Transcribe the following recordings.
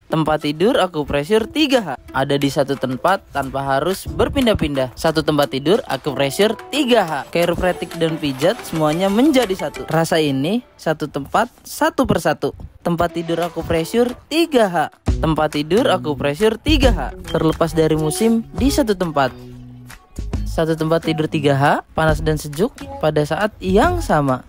Tempat tidur akupressure 3H. Ada di satu tempat tanpa harus berpindah-pindah. Satu tempat tidur akupressure 3H. Chiropractic dan pijat semuanya menjadi satu. Rasa ini satu tempat satu persatu. Tempat tidur akupressure 3H. Tempat tidur akupressure 3H. Terlepas dari musim di satu tempat. Satu tempat tidur 3H, panas dan sejuk pada saat yang sama.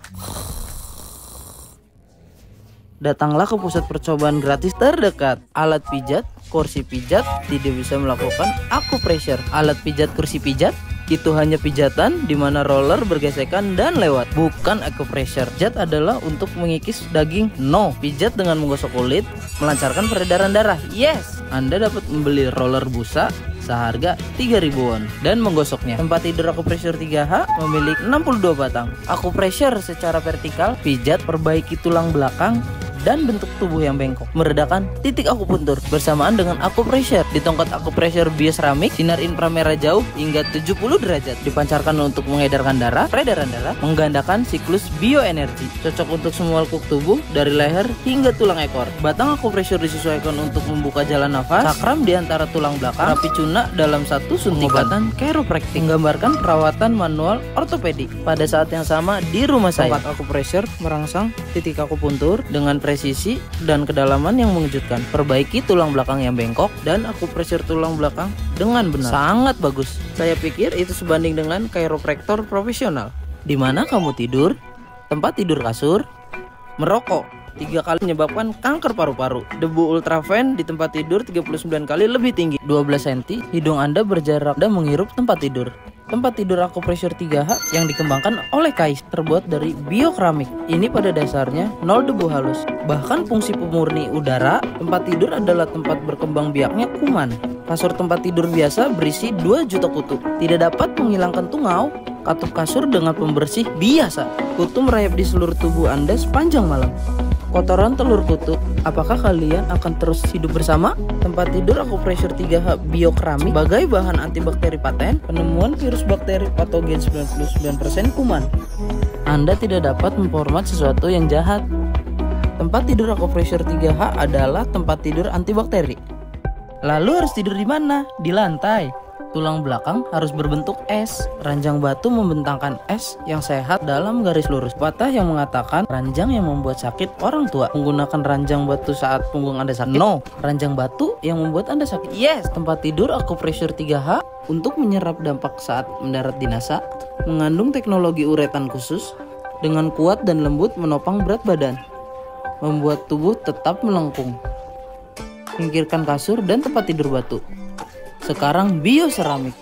Datanglah ke pusat percobaan gratis terdekat. Alat pijat, kursi pijat tidak bisa melakukan akupressure. Alat pijat, kursi pijat itu hanya pijatan di mana roller bergesekan dan lewat, bukan akupressure. Pijat adalah untuk mengikis daging. No, pijat dengan menggosok kulit, melancarkan peredaran darah. Yes, Anda dapat membeli roller busa seharga 3.000 won dan menggosoknya. Tempat tidur akupressure 3H memiliki 62 batang. Akupressure secara vertikal, pijat perbaiki tulang belakang dan bentuk tubuh yang bengkok, meredakan titik akupuntur bersamaan dengan akupressure. Di tongkat akupressure bioseramik, sinar inframerah jauh hingga 70 derajat dipancarkan untuk mengedarkan darah, peredaran darah, menggandakan siklus bioenergi. Cocok untuk semua lekuk tubuh dari leher hingga tulang ekor. Batang akupressure disesuaikan untuk membuka jalan nafas, cakram di antara tulang belakang, terapi cuna dalam satu suntikan. Chiropractic menggambarkan perawatan manual ortopedi. Pada saat yang sama di rumah saya, tongkat akupressure merangsang titik akupuntur dengan presisi dan kedalaman yang mengejutkan. Perbaiki tulang belakang yang bengkok dan akupressure tulang belakang dengan benar. Sangat bagus. Saya pikir itu sebanding dengan chiropractor profesional. Di mana kamu tidur, tempat tidur kasur, merokok 3 kali menyebabkan kanker paru-paru. Debu ultrafen di tempat tidur 39 kali lebih tinggi. 12 cm hidung Anda berjarak dan menghirup tempat tidur. Tempat tidur akupressure 3H yang dikembangkan oleh KAIS terbuat dari biokeramik. Ini pada dasarnya 0 debu halus. Bahkan fungsi pemurni udara, tempat tidur adalah tempat berkembang biaknya kuman. Kasur tempat tidur biasa berisi 2 juta kutu. Tidak dapat menghilangkan tungau. Katup kasur dengan pembersih biasa. Kutu merayap di seluruh tubuh Anda sepanjang malam. Kotoran telur kutu, apakah kalian akan terus hidup bersama? Tempat tidur akupressure 3H biokeramik sebagai bahan antibakteri paten, penemuan virus bakteri patogen 99% kuman. Anda tidak dapat memformat sesuatu yang jahat. Tempat tidur akupressure 3H adalah tempat tidur antibakteri. Lalu harus tidur di mana? Di lantai. Tulang belakang harus berbentuk S. Ranjang batu membentangkan S yang sehat dalam garis lurus. Patah yang mengatakan ranjang yang membuat sakit orang tua. Menggunakan ranjang batu saat punggung Anda sakit? No, ranjang batu yang membuat Anda sakit. Yes, tempat tidur akupressure 3H untuk menyerap dampak saat mendarat di NASA. Mengandung teknologi uretan khusus dengan kuat dan lembut menopang berat badan. Membuat tubuh tetap melengkung. Singkirkan kasur dan tempat tidur batu. Sekarang bioseramik.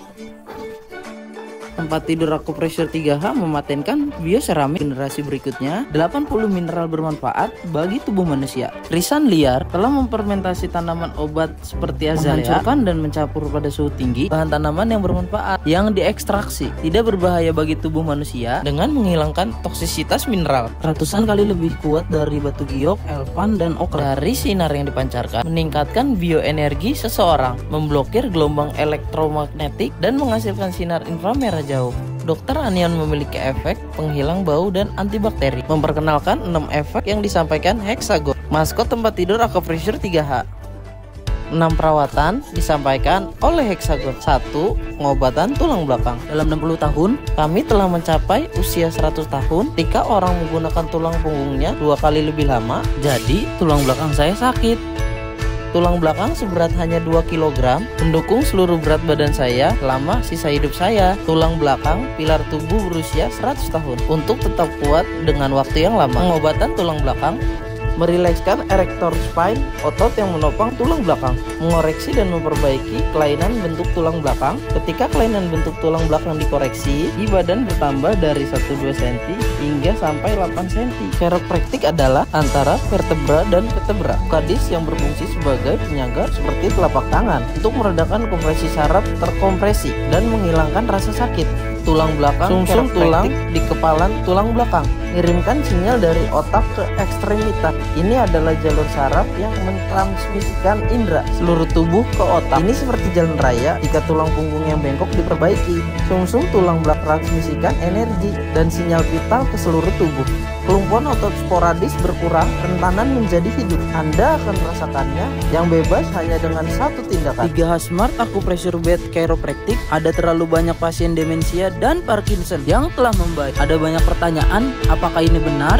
Tempat tidur akupressure 3H mematenkan bioseramik generasi berikutnya. 80 mineral bermanfaat bagi tubuh manusia. Risan liar telah memfermentasi tanaman obat seperti azalea, menghancurkan dan mencampur pada suhu tinggi bahan tanaman yang bermanfaat yang diekstraksi, tidak berbahaya bagi tubuh manusia dengan menghilangkan toksisitas mineral. Ratusan kali lebih kuat dari batu giok, elvan, dan okra. Dari sinar yang dipancarkan, meningkatkan bioenergi seseorang, memblokir gelombang elektromagnetik dan menghasilkan sinar inframerah jauh. Dr. Anion memiliki efek penghilang bau dan antibakteri. Memperkenalkan 6 efek yang disampaikan Hexagon. Maskot tempat tidur akupressure 3H. 6 perawatan disampaikan oleh Hexagon. 1. Pengobatan tulang belakang. Dalam 60 tahun, kami telah mencapai usia 100 tahun. Ketika orang menggunakan tulang punggungnya 2 kali lebih lama, jadi tulang belakang saya sakit. Tulang belakang seberat hanya 2 kg mendukung seluruh berat badan saya selama sisa hidup saya. Tulang belakang, pilar tubuh berusia 100 tahun untuk tetap kuat dengan waktu yang lama. Pengobatan tulang belakang merilekskan erector spine, otot yang menopang tulang belakang, mengoreksi dan memperbaiki kelainan bentuk tulang belakang. Ketika kelainan bentuk tulang belakang dikoreksi, di badan bertambah dari 1-2 cm hingga sampai 8 cm. Chiropractic adalah antara vertebra dan vertebra, kadis yang berfungsi sebagai penyangga seperti telapak tangan untuk meredakan kompresi saraf terkompresi dan menghilangkan rasa sakit. Tulang belakang, sumsum tulang di kepalan tulang belakang, mengirimkan sinyal dari otak ke ekstremitas. Ini adalah jalur saraf yang mentransmisikan indera seluruh tubuh ke otak. Ini seperti jalan raya jika tulang punggung yang bengkok diperbaiki. Sumsum tulang belakang transmisikan energi dan sinyal vital ke seluruh tubuh. Kelumpuhan otot sporadis berkurang, rentanan menjadi hidup. Anda akan merasakannya yang bebas hanya dengan satu tindakan. 3H Smart Acupressure Bed Chiropractic. Ada terlalu banyak pasien demensia dan Parkinson yang telah membaik. Ada banyak pertanyaan, apakah ini benar?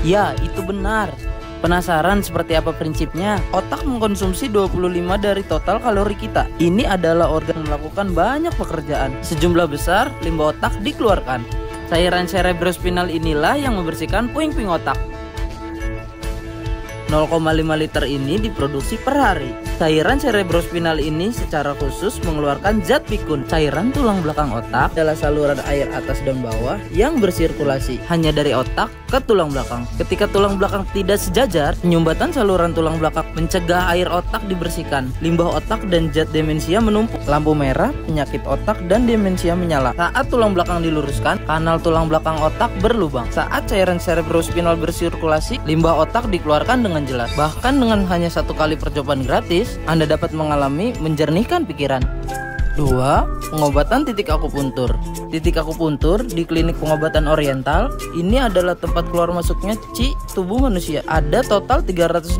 Ya, itu benar. Penasaran seperti apa prinsipnya? Otak mengkonsumsi 25 dari total kalori kita. Ini adalah organ melakukan banyak pekerjaan. Sejumlah besar limbah otak dikeluarkan. Cairan cerebrospinal inilah yang membersihkan puing-puing otak. 0,5 liter ini diproduksi per hari. Cairan cerebrospinal ini secara khusus mengeluarkan zat pikun. Cairan tulang belakang otak adalah saluran air atas dan bawah yang bersirkulasi hanya dari otak ke tulang belakang. Ketika tulang belakang tidak sejajar, penyumbatan saluran tulang belakang mencegah air otak dibersihkan. Limbah otak dan zat demensia menumpuk. Lampu merah, penyakit otak dan demensia menyala. Saat tulang belakang diluruskan, kanal tulang belakang otak berlubang. Saat cairan cerebrospinal bersirkulasi, limbah otak dikeluarkan dengan jelas. Bahkan dengan hanya 1 kali percobaan gratis, Anda dapat mengalami menjernihkan pikiran. 2. Pengobatan titik akupuntur. Titik akupuntur di klinik pengobatan oriental ini adalah tempat keluar masuknya chi tubuh manusia. Ada total 361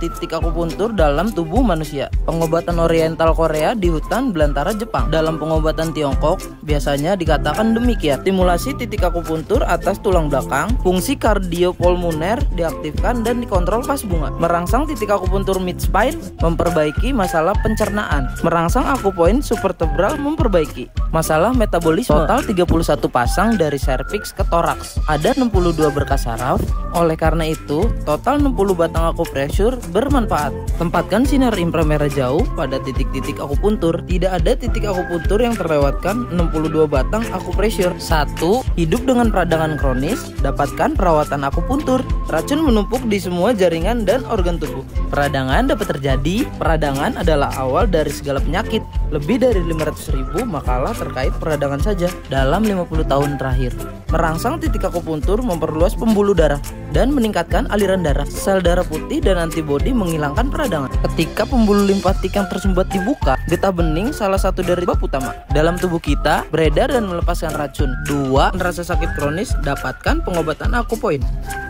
titik akupuntur dalam tubuh manusia. Pengobatan oriental Korea di hutan belantara Jepang. Dalam pengobatan Tiongkok biasanya dikatakan demikian. Stimulasi titik akupuntur atas tulang belakang, fungsi kardiopulmoner diaktifkan dan dikontrol pas bunga. Merangsang titik akupuntur mid spine memperbaiki masalah pencernaan. Merangsang akupoint vertebral memperbaiki masalah metabolisme. Total 31 pasang dari serviks ke toraks. Ada 62 berkas saraf. Oleh karena itu, total 60 batang akupressure bermanfaat. Tempatkan sinar inframerah jauh pada titik-titik akupuntur. Tidak ada titik akupuntur yang terlewatkan. 62 batang akupressure. 1. Hidup dengan peradangan kronis, dapatkan perawatan akupuntur. Racun menumpuk di semua jaringan dan organ tubuh. Peradangan dapat terjadi. Peradangan adalah awal dari segala penyakit. Lebih dari 500.000 makalah terkait peradangan saja dalam 50 tahun terakhir. Merangsang titik akupuntur memperluas pembuluh darah dan meningkatkan aliran darah. Sel darah putih dan antibodi menghilangkan peradangan. Ketika pembuluh limfatik yang tersumbat dibuka, getah bening salah satu dari bab utama dalam tubuh kita beredar dan melepaskan racun. 2. Rasa sakit kronis, dapatkan pengobatan akupoint.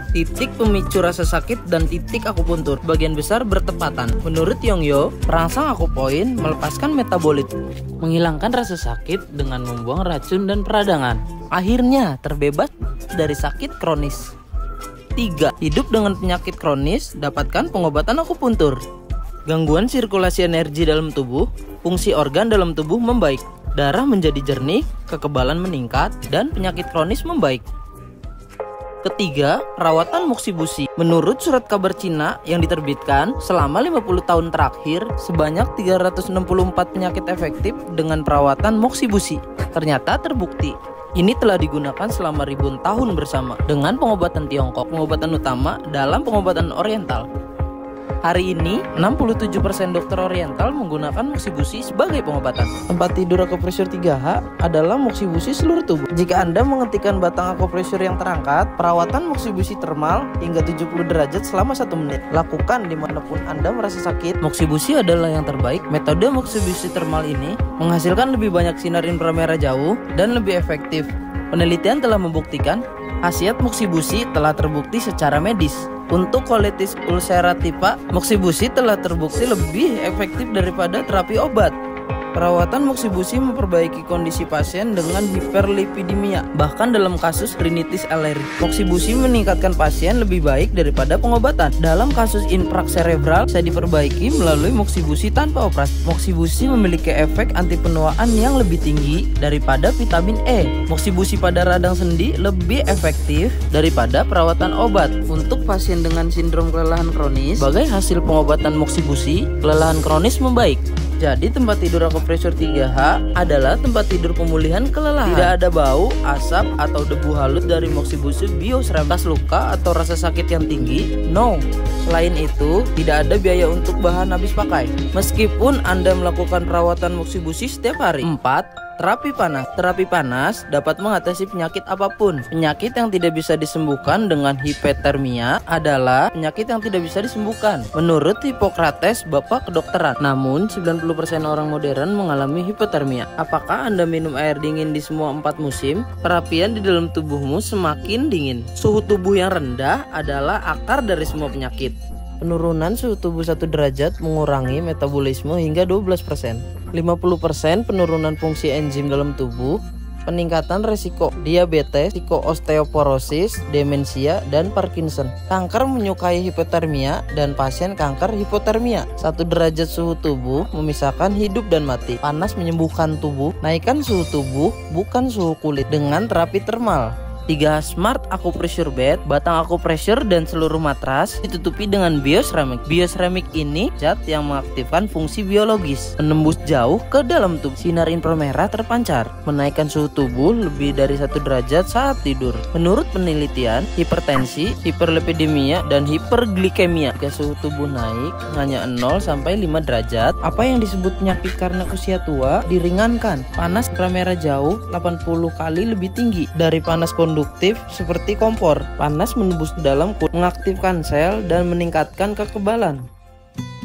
Titik pemicu rasa sakit dan titik akupuntur bagian besar bertepatan. Menurut Yongyo, perangsang akupoint melepaskan metabolit, menghilangkan rasa sakit dengan membuang racun dan peradangan. Akhirnya terbebas dari sakit kronis. 3. Hidup dengan penyakit kronis, dapatkan pengobatan akupuntur. Gangguan sirkulasi energi dalam tubuh, fungsi organ dalam tubuh membaik, darah menjadi jernih, kekebalan meningkat, dan penyakit kronis membaik. Ketiga, perawatan moxibusi. Menurut surat kabar Cina yang diterbitkan, selama 50 tahun terakhir, sebanyak 364 penyakit efektif dengan perawatan moxibusi. Ternyata terbukti. Ini telah digunakan selama ribuan tahun bersama dengan pengobatan Tiongkok, pengobatan utama dalam pengobatan oriental. Hari ini, 67% dokter oriental menggunakan moxibusi sebagai pengobatan. Tempat tidur akupressure 3H adalah moxibusi seluruh tubuh. Jika Anda mengetikkan batang akupressure yang terangkat, perawatan moxibusi thermal hingga 70 derajat selama 1 menit. Lakukan dimanapun Anda merasa sakit. Moxibusi adalah yang terbaik. Metode moxibusi thermal ini menghasilkan lebih banyak sinar inframerah jauh dan lebih efektif. Penelitian telah membuktikan khasiat moxibusi telah terbukti secara medis. Untuk colitis ulcerativa, moxibusi telah terbukti lebih efektif daripada terapi obat. Perawatan moxibusi memperbaiki kondisi pasien dengan hiperlipidemia, bahkan dalam kasus rinitis alergi. Moxibusi meningkatkan pasien lebih baik daripada pengobatan. Dalam kasus infrak cerebral bisa diperbaiki melalui moxibusi tanpa operasi. Moxibusi memiliki efek anti penuaan yang lebih tinggi daripada vitamin E. Moxibusi pada radang sendi lebih efektif daripada perawatan obat. Untuk pasien dengan sindrom kelelahan kronis, sebagai hasil pengobatan moxibusi, kelelahan kronis membaik. Jadi tempat tidur akupressure 3H adalah tempat tidur pemulihan kelelahan. Tidak ada bau, asap, atau debu halus dari moxibusi bioceramic. Luka atau rasa sakit yang tinggi? No. Selain itu, tidak ada biaya untuk bahan habis pakai. Meskipun Anda melakukan perawatan moxibusi setiap hari. 4. Terapi panas. Terapi panas dapat mengatasi penyakit apapun. Penyakit yang tidak bisa disembuhkan dengan hipotermia adalah penyakit yang tidak bisa disembuhkan. Menurut Hippocrates, bapak kedokteran. Namun, 90% orang modern mengalami hipotermia. Apakah Anda minum air dingin di semua 4 musim? Perapian di dalam tubuhmu semakin dingin. Suhu tubuh yang rendah adalah akar dari semua penyakit. Penurunan suhu tubuh 1 derajat mengurangi metabolisme hingga 12%. 50% penurunan fungsi enzim dalam tubuh, peningkatan resiko diabetes, osteoporosis, demensia, dan Parkinson. Kanker menyukai hipotermia dan pasien kanker hipotermia. 1 derajat suhu tubuh memisahkan hidup dan mati. Panas menyembuhkan tubuh. Naikkan suhu tubuh, bukan suhu kulit, dengan terapi termal. 3. Smart Acupressure Bed. Batang acupressure dan seluruh matras ditutupi dengan bioceramic. Bioceramic ini zat yang mengaktifkan fungsi biologis, menembus jauh ke dalam tubuh. Sinar inframerah terpancar, menaikkan suhu tubuh lebih dari 1 derajat saat tidur. Menurut penelitian, hipertensi, hiperlipidemia, dan hiperglikemia jika suhu tubuh naik hanya 0 sampai 5 derajat, apa yang disebut penyakit karena usia tua diringankan. Panas inframerah jauh 80 kali lebih tinggi dari panas konduktif seperti kompor. Panas menembus dalam kulit, mengaktifkan sel dan meningkatkan kekebalan.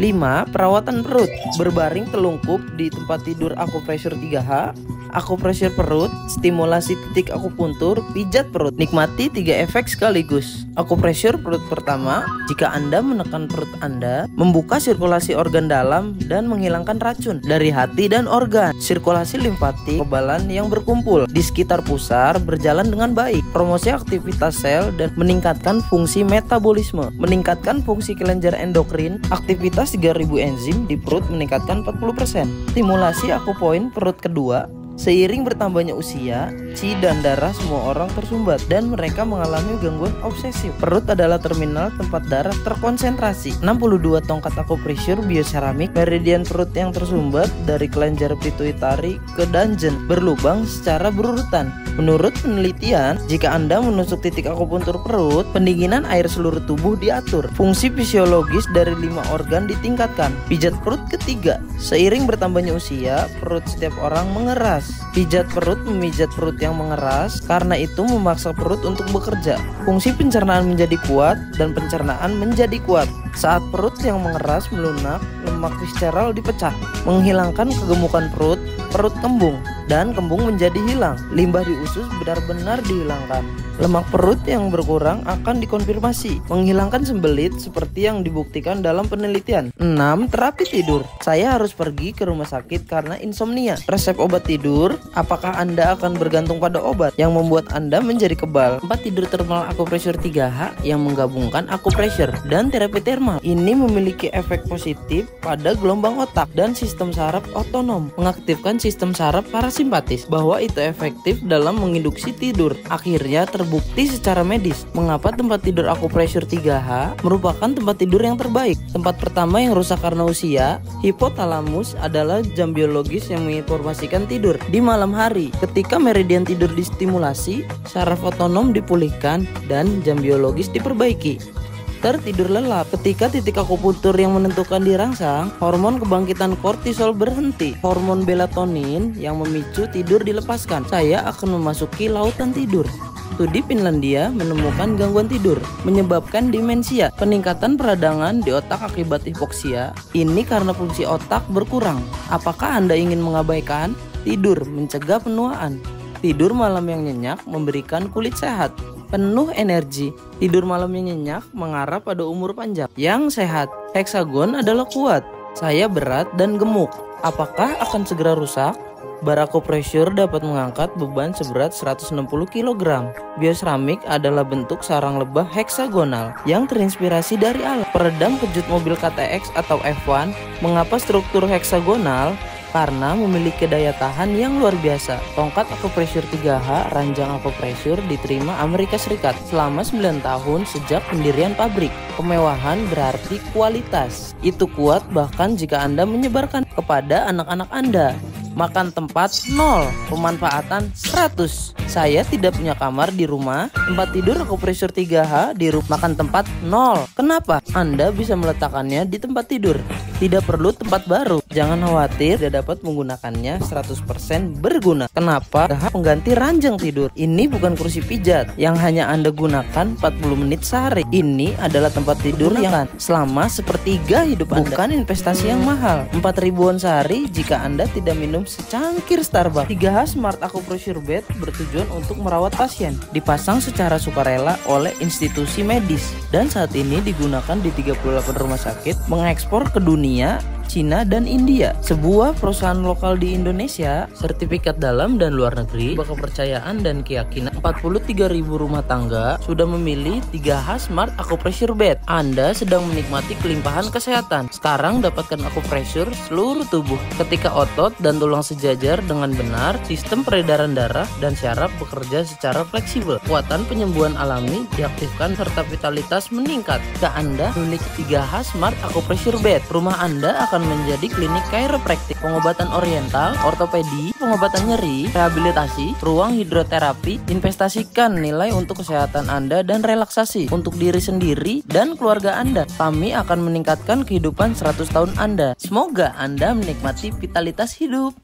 5. Perawatan perut. Berbaring telungkup di tempat tidur acupressure 3H. Akupressure perut, stimulasi titik akupuntur, pijat perut. Nikmati 3 efek sekaligus. Akupressure perut pertama, jika Anda menekan perut Anda, membuka sirkulasi organ dalam dan menghilangkan racun dari hati dan organ. Sirkulasi limfatik, kekebalan yang berkumpul di sekitar pusar berjalan dengan baik. Promosi aktivitas sel dan meningkatkan fungsi metabolisme. Meningkatkan fungsi kelenjar endokrin, aktivitas 3000 enzim di perut meningkatkan 40%. Stimulasi akupoin perut kedua. Seiring bertambahnya usia, qi dan darah semua orang tersumbat dan mereka mengalami gangguan obsesif. Perut adalah terminal tempat darah terkonsentrasi. 62 tongkat akupressure bioceramik, meridian perut yang tersumbat dari kelenjar pituitari ke dungeon berlubang secara berurutan. Menurut penelitian, jika Anda menusuk titik akupuntur perut, pendinginan air seluruh tubuh diatur. Fungsi fisiologis dari 5 organ ditingkatkan. Pijat perut ketiga. Seiring bertambahnya usia, perut setiap orang mengeras. Pijat perut memijat perut yang mengeras, karena itu memaksa perut untuk bekerja. Fungsi pencernaan menjadi kuat dan pencernaan menjadi kuat. Saat perut yang mengeras melunak, lemak visceral dipecah, menghilangkan kegemukan perut, perut kembung, dan kembung menjadi hilang. Limbah di usus benar-benar dihilangkan. Lemak perut yang berkurang akan dikonfirmasi, menghilangkan sembelit seperti yang dibuktikan dalam penelitian. 6. Terapi tidur. Saya harus pergi ke rumah sakit karena insomnia. Resep obat tidur, apakah Anda akan bergantung pada obat yang membuat Anda menjadi kebal? 4. Tidur termal akupressure 3H yang menggabungkan akupressure dan terapi termal. Ini memiliki efek positif pada gelombang otak dan sistem saraf otonom, mengaktifkan sistem saraf parasimpatis, bahwa itu efektif dalam menginduksi tidur. Akhirnya terbukti secara medis mengapa tempat tidur akupressure 3H merupakan tempat tidur yang terbaik. Tempat pertama yang rusak karena usia, hipotalamus adalah jam biologis yang menginformasikan tidur di malam hari. Ketika meridian tidur distimulasi, saraf otonom dipulihkan dan jam biologis diperbaiki. Tertidur lelap. Ketika titik akupuntur yang menentukan dirangsang, hormon kebangkitan kortisol berhenti. Hormon melatonin yang memicu tidur dilepaskan. Saya akan memasuki lautan tidur. Studi Finlandia menemukan gangguan tidur menyebabkan demensia, peningkatan peradangan di otak akibat hipoksia. Ini karena fungsi otak berkurang. Apakah Anda ingin mengabaikan? Tidur mencegah penuaan. Tidur malam yang nyenyak memberikan kulit sehat, penuh energi. Tidur malam yang nyenyak mengarah pada umur panjang yang sehat. Heksagon adalah kuat. Saya berat dan gemuk. Apakah akan segera rusak? Bar akupressure dapat mengangkat beban seberat 160 kg. Bioceramik adalah bentuk sarang lebah heksagonal yang terinspirasi dari alam. Peredam kejut mobil KTX atau F1. Mengapa struktur heksagonal? Karena memiliki daya tahan yang luar biasa. Tongkat akupressure 3H ranjang akupressure diterima Amerika Serikat selama 9 tahun sejak pendirian pabrik. Kemewahan berarti kualitas. Itu kuat bahkan jika Anda menyebarkan kepada anak-anak Anda. Makan tempat 0, pemanfaatan 100. Saya tidak punya kamar di rumah. Tempat tidur akupressure 3H di rumah. Makan tempat 0. Kenapa? Anda bisa meletakkannya di tempat tidur. Tidak perlu tempat baru. Jangan khawatir tidak dapat menggunakannya 100% berguna. Kenapa? Pengganti ranjang tidur. Ini bukan kursi pijat yang hanya Anda gunakan 40 menit sehari. Ini adalah tempat tidur yang selama sepertiga hidup Anda. Bukan investasi yang mahal. 4 ribuan sehari jika Anda tidak minum secangkir Starbucks. 3H Smart Acupressure Bed bertujuan untuk merawat pasien. Dipasang secara sukarela oleh institusi medis dan saat ini digunakan di 38 rumah sakit mengekspor ke dunia, Cina dan India. Sebuah perusahaan lokal di Indonesia, sertifikat dalam dan luar negeri, kepercayaan dan keyakinan 43.000 rumah tangga sudah memilih 3H Smart Acupressure Bed. Anda sedang menikmati kelimpahan kesehatan. Sekarang dapatkan acupressure seluruh tubuh. Ketika otot dan tulang sejajar dengan benar, sistem peredaran darah dan syaraf bekerja secara fleksibel. Kekuatan penyembuhan alami diaktifkan serta vitalitas meningkat. Jika Anda memiliki 3H Smart Acupressure Bed, rumah Anda akan menjadi klinik chiropractic, pengobatan oriental, ortopedi, pengobatan nyeri, rehabilitasi, ruang hidroterapi. Investasikan nilai untuk kesehatan Anda dan relaksasi untuk diri sendiri dan keluarga Anda. Kami akan meningkatkan kehidupan 100 tahun Anda. Semoga Anda menikmati vitalitas hidup.